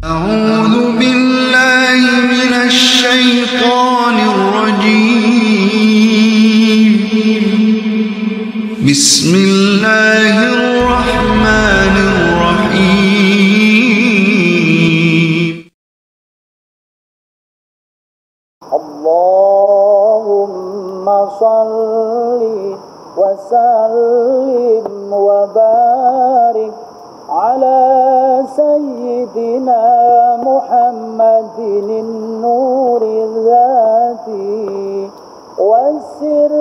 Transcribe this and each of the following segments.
أعوذ بالله من الشيطان الرجيم بسم الله الرحمن الرحيم اللهم صل وسلم وبارك على سيدنا محمد النور الذاتي والسر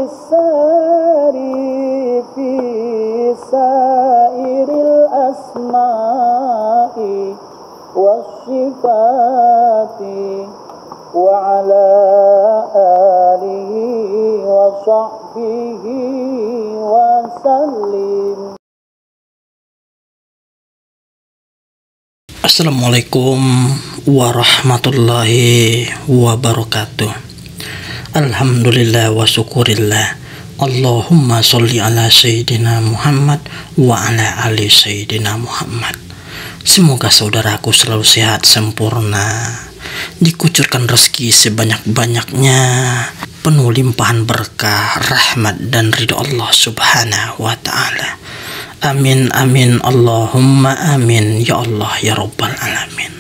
الساري في سائر الأسماء والصفات وعلى آله وصحبه وسلم. Assalamualaikum warahmatullahi wabarakatuh. Alhamdulillah wa syukurillah. Allahumma sholli ala sayyidina Muhammad wa ala ali sayyidina Muhammad. Semoga saudaraku selalu sehat sempurna, dikucurkan rezeki sebanyak-banyaknya, penuh limpahan berkah, rahmat dan ridho Allah subhanahu wa ta'ala. Amin amin Allahumma amin ya Allah ya Rabbal alamin.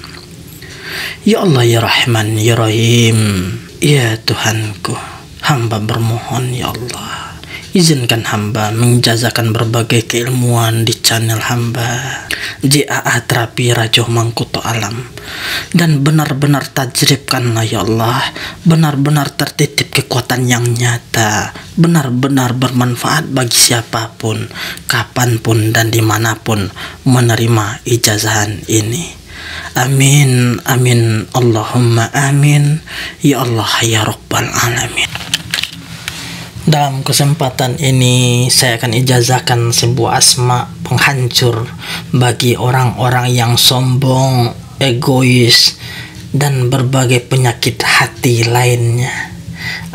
Ya Allah ya Rahman ya Rahim. Ya Tuhanku, hamba bermohon ya Allah, izinkan hamba menjazakan berbagai keilmuan di channel hamba JAA Terapi Rajo Mangkuto Alam, dan benar-benar tajribkanlah ya Allah, benar-benar tertitip kekuatan yang nyata, benar-benar bermanfaat bagi siapapun, kapanpun dan dimanapun menerima ijazahan ini. Amin amin Allahumma amin ya Allah ya Rabbal alamin. Dalam kesempatan ini saya akan ijazahkan sebuah asma penghancur bagi orang-orang yang sombong, egois, dan berbagai penyakit hati lainnya.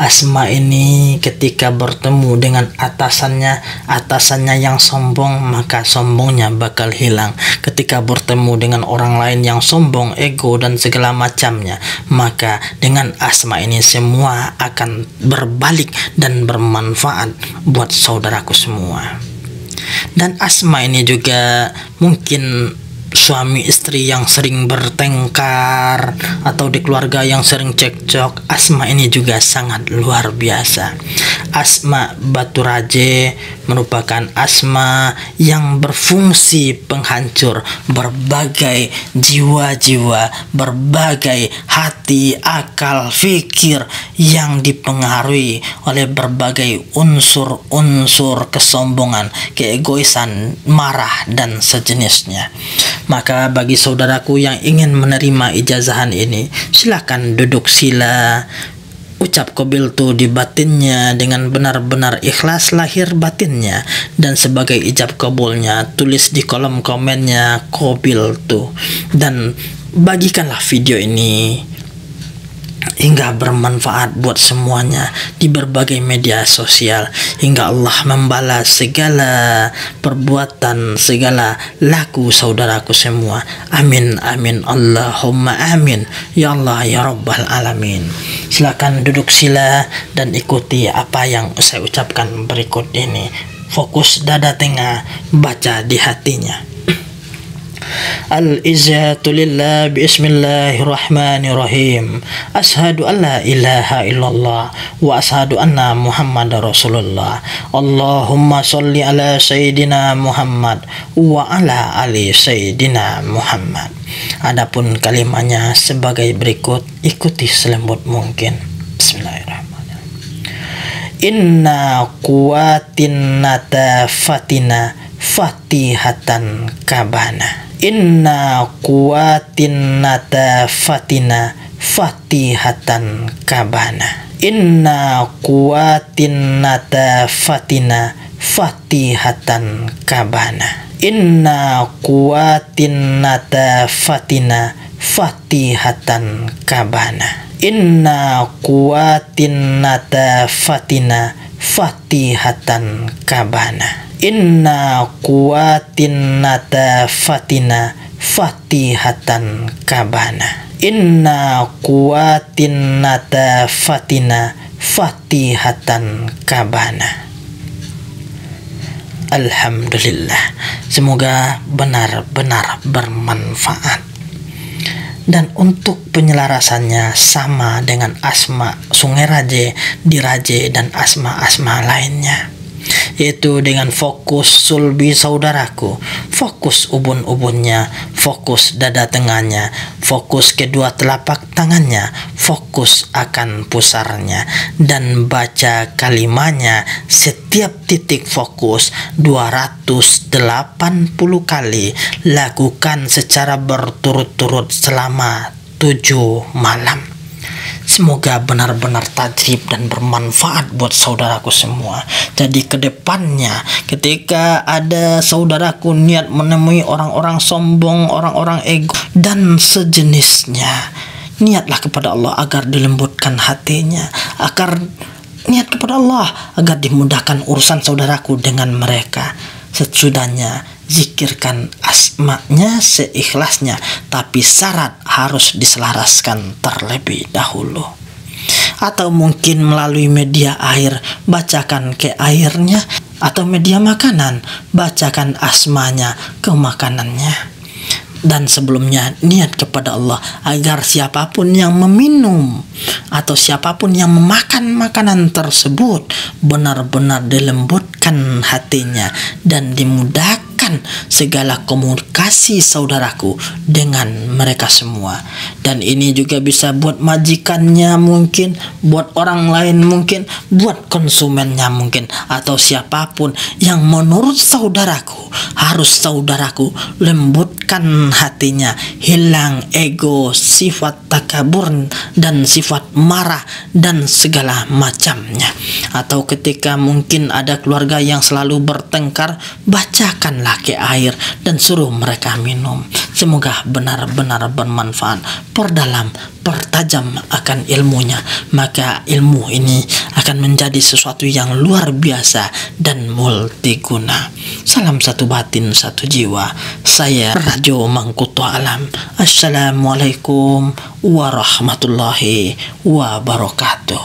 Asma ini ketika bertemu dengan atasannya yang sombong, maka sombongnya bakal hilang. Ketika bertemu dengan orang lain yang sombong, ego dan segala macamnya, maka dengan asma ini semua akan berbalik dan bermanfaat buat saudaraku semua. Dan asma ini juga mungkin suami istri yang sering bertengkar atau di keluarga yang sering cekcok, asma ini juga sangat luar biasa. Asma Batu Raje merupakan asma yang berfungsi penghancur berbagai jiwa-jiwa, berbagai hati, akal, fikir yang dipengaruhi oleh berbagai unsur-unsur kesombongan, keegoisan, marah, dan sejenisnya. Maka bagi saudaraku yang ingin menerima ijazahan ini, silakan duduk sila, ucap qabiltu di batinnya dengan benar-benar ikhlas lahir batinnya, dan sebagai ijab kabulnya tulis di kolom komennya qabiltu, dan bagikanlah video ini hingga bermanfaat buat semuanya di berbagai media sosial, hingga Allah membalas segala perbuatan, segala laku saudaraku semua. Amin amin Allahumma amin ya Allah ya Rabbal alamin. Silakan duduk sila dan ikuti apa yang saya ucapkan berikut ini. Fokus dada tengah, baca di hatinya. Al-izzatu lillah bismillahirrahmanirrahim. Ashadu an la ilaha illallah wa ashadu anna Muhammadar Rasulullah. Allahumma sholli ala sayyidina Muhammad wa ala ali sayyidina Muhammad. Adapun kalimatnya sebagai berikut, ikuti selembut mungkin. Bismillahirrahmanirrahim. Inna quwatin natafatina fatihatan kabana. Inna quwatin natafatina fatihatan kabana. Inna quwatin natafatina fatihatan kabana. Inna quwatin natafatina fatihatan kabana. Inna quwatin natafatina fatihatan kabana. Inna quwatin natafatina fatihatan kabana. Inna kuwatin nata fatina fatihatan kabana. Alhamdulillah, semoga benar-benar bermanfaat. Dan untuk penyelarasannya sama dengan asma Sungai Raje, Diraje, dan asma-asma lainnya, yaitu dengan fokus sulbi saudaraku, fokus ubun-ubunnya, fokus dada tengahnya, fokus kedua telapak tangannya, fokus akan pusarnya, dan baca kalimahnya setiap titik fokus 280 kali. Lakukan secara berturut-turut selama 7 malam. Semoga benar-benar tajrib dan bermanfaat buat saudaraku semua. Jadi kedepannya ketika ada saudaraku niat menemui orang-orang sombong, orang-orang ego, dan sejenisnya, niatlah kepada Allah agar dilembutkan hatinya, agar niat kepada Allah agar dimudahkan urusan saudaraku dengan mereka. Sesudahnya zikirkan asma'nya seikhlasnya, tapi syarat harus diselaraskan terlebih dahulu. Atau mungkin melalui media air, bacakan ke airnya, atau media makanan, bacakan asmanya ke makanannya. Dan sebelumnya niat kepada Allah agar siapapun yang meminum atau siapapun yang memakan makanan tersebut benar-benar dilembutkan hatinya dan dimudahkan segala komunikasi saudaraku dengan mereka semua. Dan ini juga bisa buat majikannya mungkin, buat orang lain mungkin, buat konsumennya mungkin, atau siapapun yang menurut saudaraku harus saudaraku lembutkan hatinya, hilang ego, sifat takabur dan sifat marah dan segala macamnya. Atau ketika mungkin ada keluarga yang selalu bertengkar, bacakanlah ke air dan suruh mereka minum. Semoga benar-benar bermanfaat, perdalam, pertajam akan ilmunya, maka ilmu ini akan menjadi sesuatu yang luar biasa dan multiguna. Salam satu batin, satu jiwa. Saya Rajo Mangkuto Alam. Assalamualaikum warahmatullahi wabarakatuh.